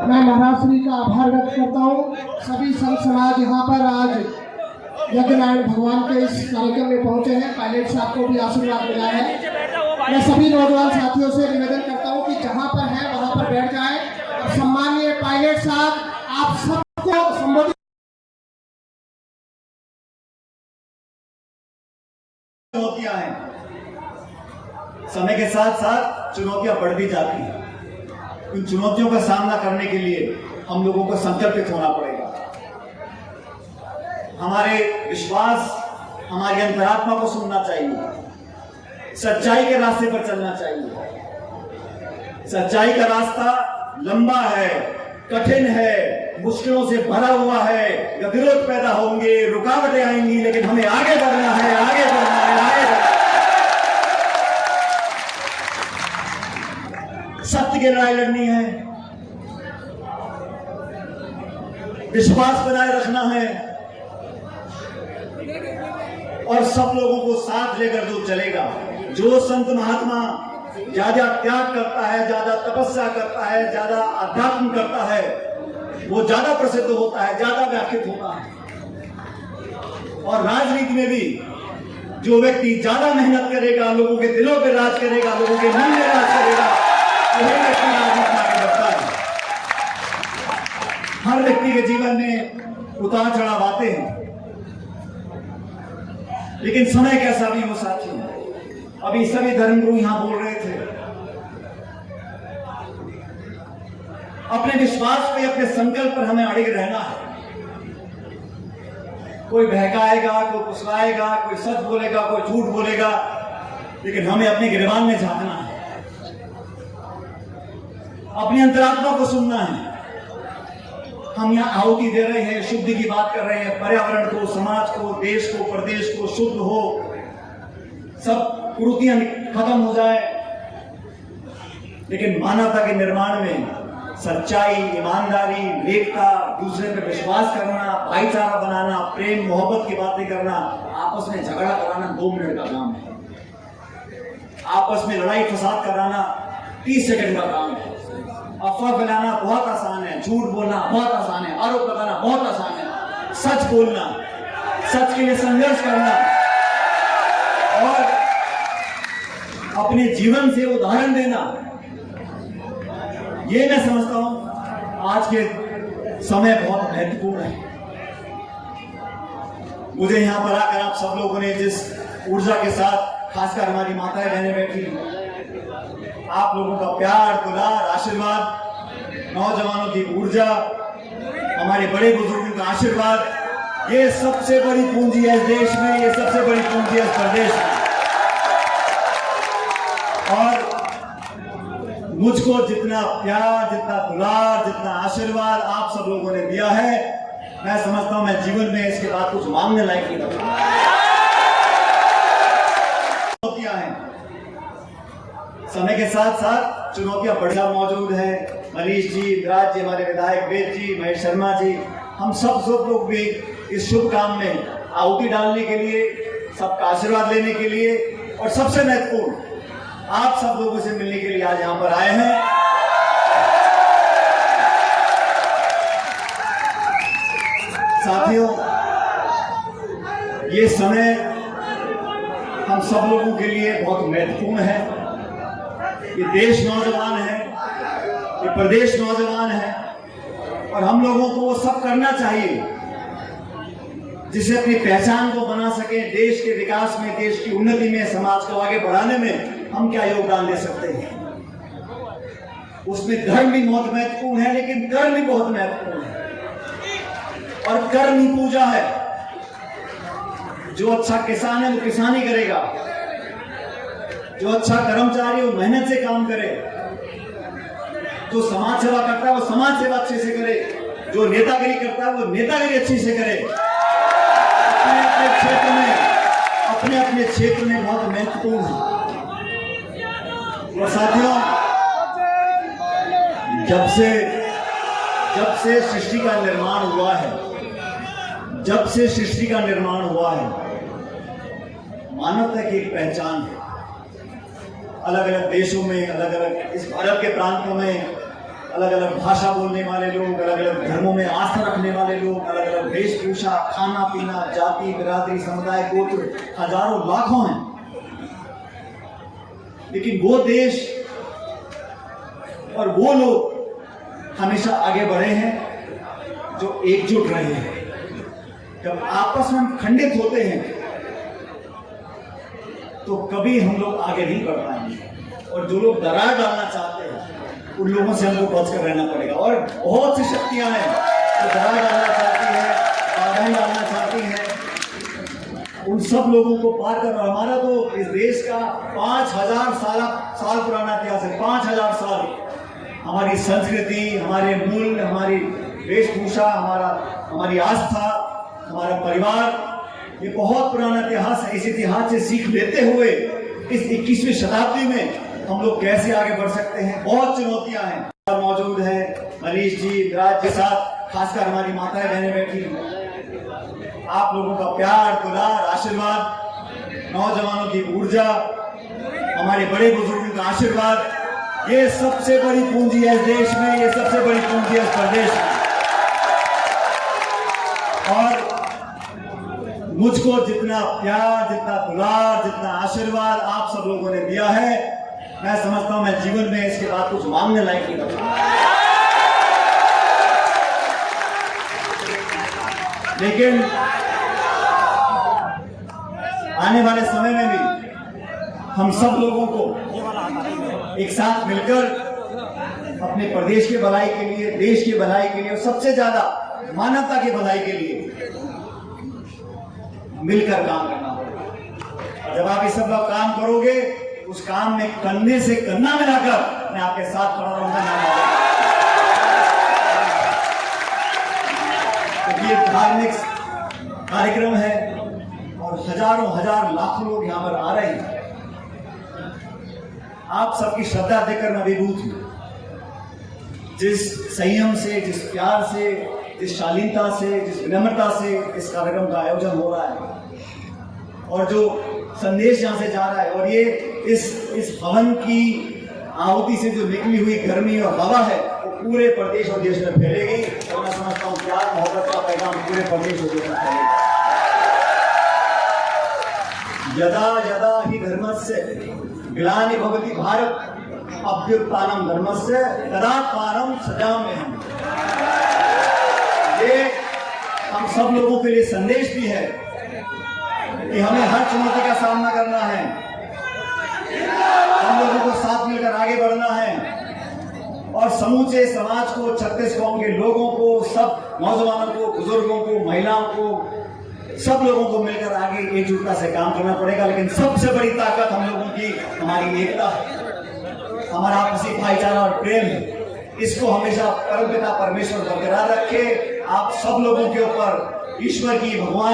मैं महाराज श्री का आभार व्यक्त करता हूँ। सभी संत समाज यहाँ पर आज यज्ञनारायण भगवान के इस कार्यक्रम में पहुंचे हैं। पायलट साहब को भी आशीर्वाद मिला है। मैं सभी नौजवान साथियों से निवेदन करता हूँ कि जहाँ पर है वहाँ पर बैठ जाए। सम्मानीय पायलट साहब, आप सबको संबोधित चुनौतियां हैं, समय के साथ साथ चुनौतियां बढ़ती जाती हैं। उन चुनौतियों का सामना करने के लिए हम लोगों को संकल्पित होना पड़ेगा। हमारे विश्वास, हमारी अंतरात्मा को सुनना चाहिए, सच्चाई के रास्ते पर चलना चाहिए। सच्चाई का रास्ता लंबा है, कठिन है, मुश्किलों से भरा हुआ है, गतिरोध पैदा होंगे, रुकावटें आएंगी, लेकिन हमें आगे बढ़ना है, आगे बढ़ना है, आगे बढ़ना है। सत्य की लड़ाई लड़नी है, विश्वास बनाए रखना है और सब लोगों को साथ लेकर जो चलेगा। जो संत महात्मा ज्यादा त्याग करता है, ज्यादा तपस्या करता है, ज्यादा अध्यात्म करता है, वो ज्यादा प्रसिद्ध होता है, ज्यादा व्याख्यात होता है। और राजनीति में भी जो व्यक्ति ज्यादा मेहनत करेगा, लोगों के दिलों पे राज करेगा, लोगों के मन में राज करेगा, वही व्यक्ति राजनीति में आगे बढ़ता है। हर व्यक्ति के जीवन में उतार चढ़ाव आते हैं, लेकिन समय कैसा भी हो साथियों। अभी सभी धर्मगुरु यहां बोल रहे थे, अपने विश्वास पे, अपने संकल्प पर हमें अड़िग रहना है। कोई बहकाएगा, कोई फुसलाएगा, कोई सच बोलेगा, कोई झूठ बोलेगा, लेकिन हमें अपने गिरबान में झांकना है, अपनी अंतरात्मा को सुनना है। हम यहाँ आहुति दे रहे हैं, शुद्धि की बात कर रहे हैं, पर्यावरण को, समाज को, देश को, प्रदेश को शुद्ध हो, सब कुरीतियां खत्म हो जाए, लेकिन मानवता के निर्माण में सच्चाई, ईमानदारी, नेकता, दूसरे पे विश्वास करना, भाईचारा बनाना, प्रेम मोहब्बत की बातें करना, आपस में झगड़ा कराना 2 मिनट का काम है। आपस में लड़ाई फसाद कराना 30 सेकंड का काम है। अफवाह फैलाना बहुत आसान है, झूठ बोलना बहुत आसान है, आरोप लगाना बहुत आसान है। सच बोलना, सच के लिए संघर्ष करना और अपने जीवन से उदाहरण देना, ये मैं समझता हूं आज के समय बहुत महत्वपूर्ण है। मुझे यहां पर आकर आप सब लोगों ने जिस ऊर्जा के साथ, खासकर हमारी माताएं बहनें बैठी, आप लोगों का प्यार, दुलार, आशीर्वाद, नौजवानों की ऊर्जा, हमारे बड़े बुजुर्गों का आशीर्वाद, ये सबसे बड़ी पूंजी है इस देश में, ये सबसे बड़ी पूंजी है इस प्रदेश में। और मुझको जितना प्यार, जितना दुलार, जितना आशीर्वाद आप सब लोगों ने दिया है, मैं समझता हूं मैं जीवन में इसके बाद कुछ मांगने लायक नहीं रहूंगा। चुनौतियां हैं, समय के साथ साथ चुनौतियां बढ़िया मौजूद है। मनीष जी, विराज जी, हमारे विधायक वेद जी, महेश शर्मा जी, हम सब लोग भी इस शुभ काम में आहुति डालने के लिए, सबका आशीर्वाद लेने के लिए और सबसे महत्वपूर्ण आप सब लोगों से मिलने के लिए आज यहां पर आए हैं। साथियों, ये समय हम सब लोगों के लिए बहुत महत्वपूर्ण है। ये देश नौजवान है, ये प्रदेश नौजवान है और हम लोगों को वो सब करना चाहिए जिससे अपनी पहचान को बना सके। देश के विकास में, देश की उन्नति में, समाज को आगे बढ़ाने में हम क्या योगदान दे सकते हैं। उसमें धर्म भी बहुत महत्वपूर्ण है, लेकिन कर्म भी बहुत महत्वपूर्ण है और कर्म ही पूजा है। जो अच्छा किसान है वो किसानी करेगा, जो अच्छा कर्मचारी वो मेहनत से काम करे, जो समाज सेवा करता है वो समाज सेवा अच्छे से करे, जो नेतागिरी करता है वो नेतागिरी अच्छी से करे। अपने अपने क्षेत्र में बहुत महत्वपूर्ण है। और साथियों, जब से सृष्टि का निर्माण हुआ है, जब से सृष्टि का निर्माण हुआ है, मानवता की एक पहचान है। अलग अलग देशों में, अलग अलग इस भारत के प्रांतों में अलग अलग भाषा बोलने वाले लोग, अलग अलग धर्मों में आस्था रखने वाले लोग, अलग अलग वेशभूषा, खाना पीना, जाति, बिरादरी, समुदाय, गोत्र, हजारों लाखों हैं। लेकिन वो देश और वो लोग हमेशा आगे बढ़े हैं जो एकजुट रहे हैं। जब आपस में हम खंडित होते हैं तो कभी हम लोग आगे नहीं बढ़ पाएंगे, और जो लोग दरार डालना चाहते हैं उन लोगों से हमको बचकर रहना पड़ेगा। और बहुत सी शक्तियां हैं जो दरार डालना चाहती हैं, बाधाएं डालना चाहती हैं, उन सब लोगों को पार करना। हमारा तो इस देश का 5000 साल पुराना इतिहास है। 5000 साल हमारी संस्कृति, हमारे मूल्य, हमारी वेशभूषा, हमारी आस्था, हमारा परिवार, ये बहुत पुराना इतिहास है। इस इतिहास से सीख लेते हुए इस 21वीं शताब्दी में हम लोग कैसे आगे बढ़ सकते हैं। बहुत चुनौतियां हैं। मौजूद है मनीष जी, विराज के साथ, खासकर हमारी माताएं बहनें बैठी हैं। आप लोगों का प्यार, दुलार, आशीर्वाद, नौजवानों की ऊर्जा, हमारे बड़े बुजुर्गों का आशीर्वाद, ये सबसे बड़ी पूंजी है इस देश में, ये सबसे बड़ी पूंजी है इस प्रदेश में। और मुझको जितना प्यार, जितना दुलार, जितना आशीर्वाद आप सब लोगों ने दिया है, मैं समझता हूं मैं जीवन में इसके बाद कुछ मांगने लायक नहीं बचा। लेकिन आने वाले समय में भी हम सब लोगों को एक साथ मिलकर अपने प्रदेश की भलाई के लिए, देश की भलाई के लिए, और सबसे ज्यादा मानवता की भलाई के लिए मिलकर काम करना होगा। जब आप ये सब लोग काम करोगे, उस काम में कंधे से कंधा मिलाकर मैं आपके साथ खड़ा रहूंगा। क्योंकि ये धार्मिक कार्यक्रम है और हजारों हजार लाखों लोग यहां पर आ रहे हैं। आप सबकी श्रद्धा देखकर मैं अभिभूत हूं। जिस संयम से, जिस प्यार से, जिस शालीनता से, जिस विनम्रता से इस कार्यक्रम का आयोजन हो रहा है, और जो संदेश यहां से जा रहा है, और ये इस हवन की आहुति से जो निकली हुई गर्मी और हवा है, वो पूरे प्रदेश और देश में फैलेगी। और मैं समझता हूं प्यार, मोहब्बत का पैगाम पूरे प्रदेश और देश में फैलेगा। यदा यदा ही धर्मस्य ग्लानि भवति भारत अभ्युत्थानम धर्मस्य तदात्मानं सृजाम्यहम्। ये हम सब लोगों के लिए संदेश भी है कि हमें हर चुनौती का सामना करना है, हम लोगों को साथ मिलकर आगे बढ़ना है, और समूचे समाज को, 36 कौम के लोगों को, सब नौजवानों को, बुजुर्गों को, महिलाओं को, सब लोगों को मिलकर आगे एकजुटता से काम करना पड़ेगा। लेकिन सबसे बड़ी ताकत हम लोगों की हमारी एकता है, हमारा आपसी भाईचारा और प्रेम है। इसको हमेशा परमपिता परमेश्वर बरकरार रखे। आप सब लोगों के ऊपर ईश्वर की, भगवान